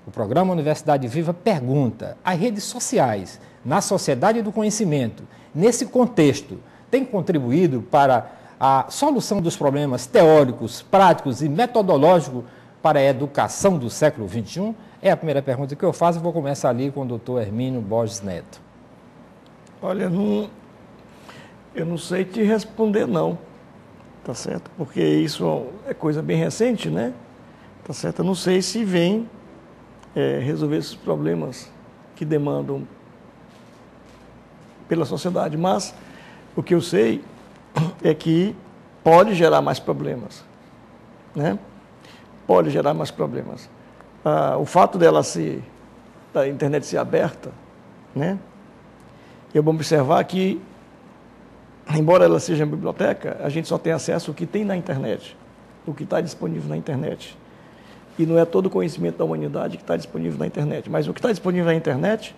O programa Universidade Viva pergunta: as redes sociais, na sociedade do conhecimento, nesse contexto, têm contribuído para a solução dos problemas teóricos, práticos e metodológicos para a educação do século XXI? É a primeira pergunta que eu faço. Vou começar ali com o doutor Hermínio Borges Neto. Olha, eu não sei te responder, não, tá certo? Porque isso é coisa bem recente, né? Tá certo? Eu não sei se vem resolver esses problemas que demandam pela sociedade, mas o que eu sei é que pode gerar mais problemas, né? Pode gerar mais problemas. O fato da internet ser aberta, né? Eu vou observar que, embora ela seja uma biblioteca, a gente só tem acesso ao que tem na internet, o que está disponível na internet. E não é todo o conhecimento da humanidade que está disponível na internet, mas o que está disponível na internet,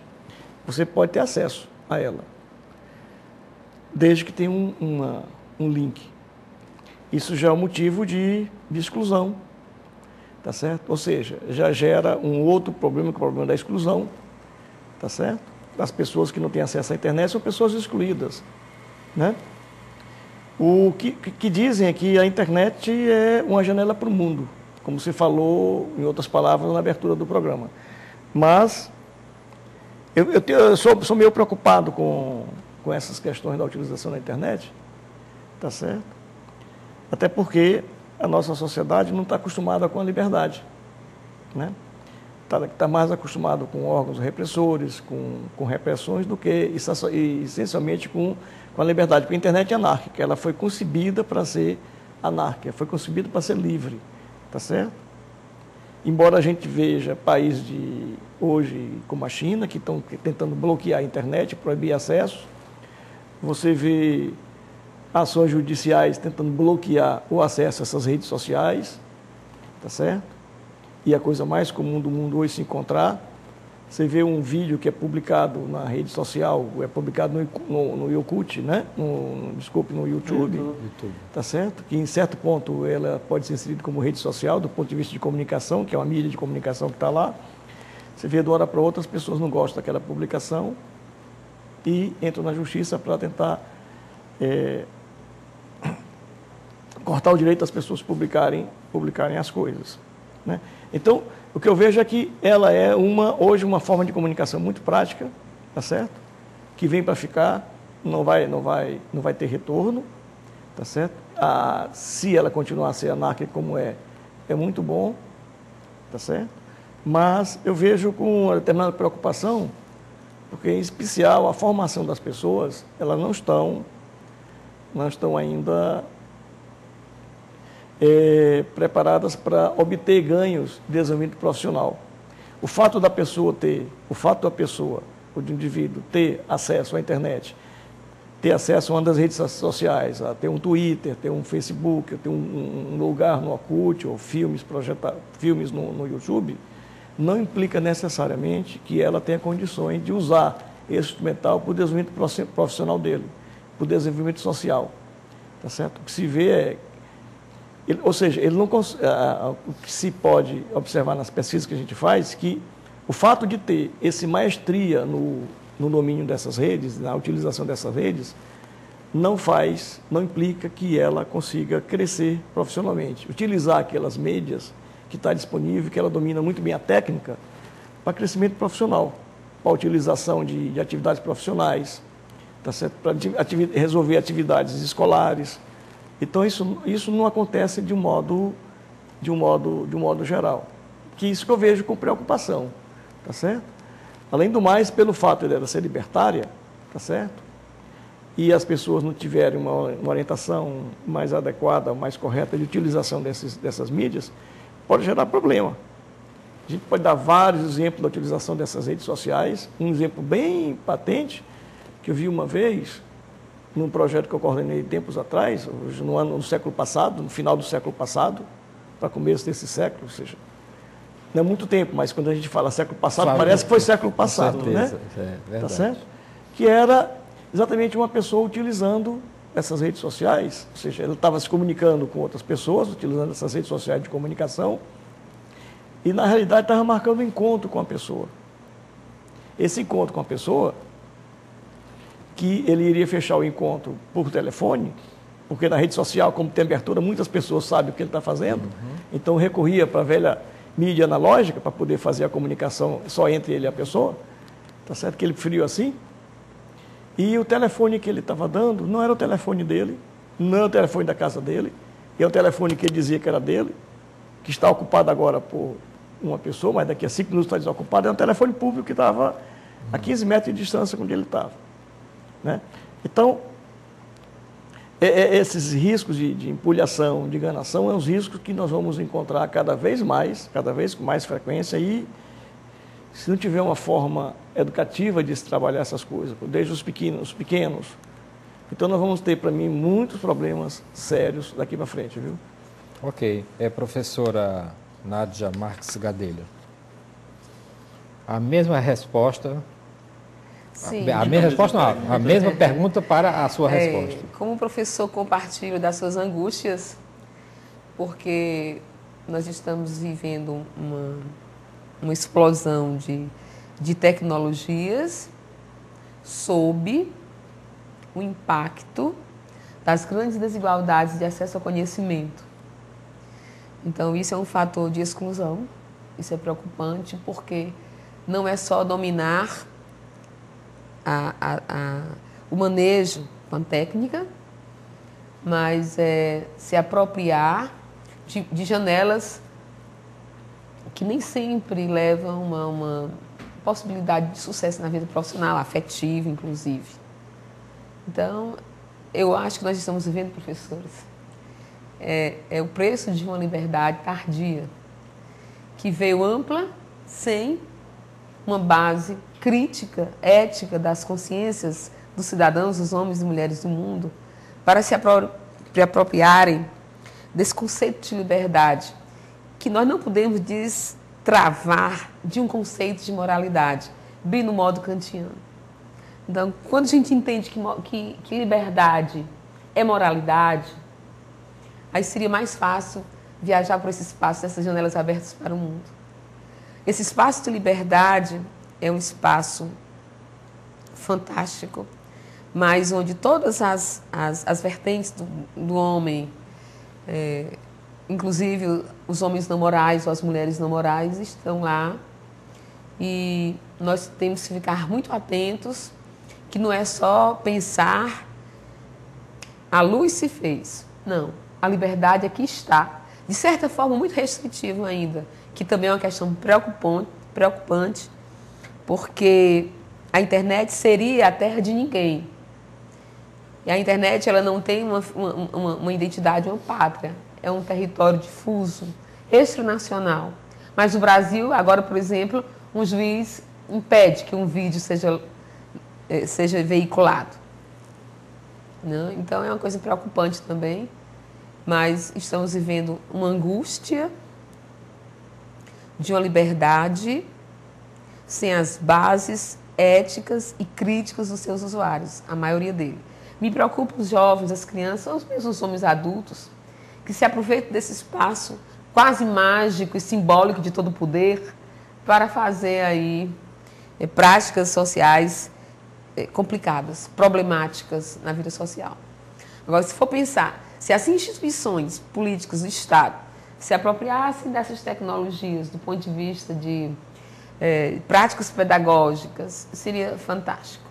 você pode ter acesso a ela, desde que tenha um link. Isso já é um motivo de exclusão, tá certo? Ou seja, já gera um outro problema, que é o problema da exclusão, tá certo? As pessoas que não têm acesso à internet são pessoas excluídas, né? O que dizem é que a internet é uma janela para o mundo, como se falou, em outras palavras, na abertura do programa. Mas eu sou meio preocupado com essas questões da utilização da internet, tá certo? Até porque a nossa sociedade não está acostumada com a liberdade, né? Está mais acostumado com órgãos repressores, com repressões, do que essencialmente com a liberdade. Porque a internet é anárquica, ela foi concebida para ser anárquica, foi concebida para ser livre, tá certo? Embora a gente veja países hoje, como a China, que estão tentando bloquear a internet, proibir acesso, você vê ações judiciais tentando bloquear o acesso a essas redes sociais, tá certo? E a coisa mais comum do mundo hoje se encontrar. Você vê um vídeo que é publicado na rede social, é publicado no Yakult, né? No YouTube, tá certo? Que em certo ponto ela pode ser inserida como rede social, do ponto de vista de comunicação, que é uma mídia de comunicação que está lá. Você vê de uma hora para outra, as pessoas não gostam daquela publicação e entram na justiça para tentar cortar o direito das pessoas publicarem as coisas, né? Então, o que eu vejo é que ela é hoje uma forma de comunicação muito prática, tá certo? Que vem para ficar, não vai ter retorno, tá certo? Se ela continuar a ser anárquica como é muito bom, tá certo? Mas eu vejo com uma determinada preocupação, porque em especial a formação das pessoas, elas não estão ainda preparadas para obter ganhos de desenvolvimento profissional. O fato da pessoa, o indivíduo ter acesso à internet, ter acesso a uma das redes sociais, a ter um Twitter, ter um Facebook, ter um lugar no Orkut, ou filmes no YouTube, não implica necessariamente que ela tenha condições de usar esse instrumental para o desenvolvimento profissional dele, para o desenvolvimento social. Tá certo? O que se vê é ou seja, o que se pode observar nas pesquisas que a gente faz, que o fato de ter esse maestria no domínio dessas redes, na utilização dessas redes, não implica que ela consiga crescer profissionalmente. Utilizar aquelas mídias que está disponível, que ela domina muito bem a técnica, para crescimento profissional, para a utilização de atividades profissionais, tá certo? Para resolver atividades escolares. Então, isso não acontece de um modo geral. Que isso que eu vejo com preocupação, tá certo? Além do mais, pelo fato dela ser libertária, tá certo? E as pessoas não tiverem uma orientação mais adequada, mais correta de utilização dessas mídias, pode gerar problema. A gente pode dar vários exemplos da utilização dessas redes sociais. Um exemplo bem patente, que eu vi uma vez, num projeto que eu coordenei tempos atrás, no século passado, no final do século passado, para começo desse século, ou seja, não é muito tempo, mas quando a gente fala século passado, parece que foi século passado, né? Tá certo? Que era exatamente uma pessoa utilizando essas redes sociais, ou seja, ele estava se comunicando com outras pessoas, utilizando essas redes sociais de comunicação, e na realidade estava marcando um encontro com a pessoa. Esse encontro com a pessoa, que ele iria fechar o encontro por telefone, porque na rede social, como tem abertura, muitas pessoas sabem o que ele está fazendo, então recorria para a velha mídia analógica para poder fazer a comunicação só entre ele e a pessoa, tá certo que ele preferiu assim, e o telefone que ele estava dando não era o telefone dele, não era o telefone da casa dele, é o telefone que ele dizia que era dele, que está ocupado agora por uma pessoa, mas daqui a 5 minutos está desocupado, é um telefone público que estava a 15 metros de distância onde ele estava. Né? Então, esses riscos de empulhação, de enganação, são os riscos que nós vamos encontrar cada vez com mais frequência, e se não tiver uma forma educativa de se trabalhar essas coisas, desde os pequenos, então nós vamos ter, para mim, muitos problemas sérios daqui para frente, viu? Ok. Professora Nádia Marques Gadelha. A mesma resposta... Sim. A mesma resposta não, a mesma pergunta para a sua resposta. Como professor, compartilho das suas angústias, porque nós estamos vivendo uma explosão de tecnologias sob o impacto das grandes desigualdades de acesso ao conhecimento. Então, isso é um fator de exclusão, isso é preocupante, porque não é só dominar o manejo com a técnica, mas se apropriar de janelas que nem sempre levam uma possibilidade de sucesso na vida profissional, afetiva, inclusive. Então, eu acho que nós estamos vivendo, professores, o preço de uma liberdade tardia, que veio ampla, sem uma base crítica, ética das consciências dos cidadãos, dos homens e mulheres do mundo, para se apropriarem desse conceito de liberdade, que nós não podemos destravar de um conceito de moralidade, bem no modo kantiano. Então, quando a gente entende que liberdade é moralidade, aí seria mais fácil viajar por esse espaço, dessas janelas abertas para o mundo. Esse espaço de liberdade é um espaço fantástico, mas onde todas as vertentes do homem, inclusive os homens não morais ou as mulheres não morais, estão lá, e nós temos que ficar muito atentos, que não é só pensar a luz se fez. Não, a liberdade aqui está, de certa forma muito restritiva ainda, que também é uma questão preocupante, porque a internet seria a terra de ninguém. E a internet, ela não tem uma identidade, uma pátria. É um território difuso, extranacional. Mas no Brasil, agora, por exemplo, um juiz impede que um vídeo seja veiculado. Não? Então, é uma coisa preocupante também. Mas estamos vivendo uma angústia de uma liberdade sem as bases éticas e críticas dos seus usuários, a maioria deles. Me preocupa os jovens, as crianças, os mesmos homens adultos, que se aproveitam desse espaço quase mágico e simbólico de todo o poder para fazer aí práticas sociais complicadas, problemáticas na vida social. Agora, se for pensar, se as instituições políticas do Estado se apropriassem dessas tecnologias do ponto de vista de práticas pedagógicas, seria fantástico.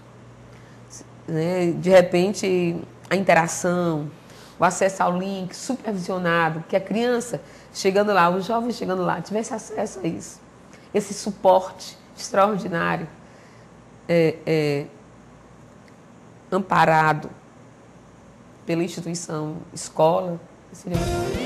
Né? De repente, a interação, o acesso ao link supervisionado, que a criança chegando lá, o jovem chegando lá, tivesse acesso a isso. Esse suporte extraordinário, amparado pela instituição escola, seria muito bom.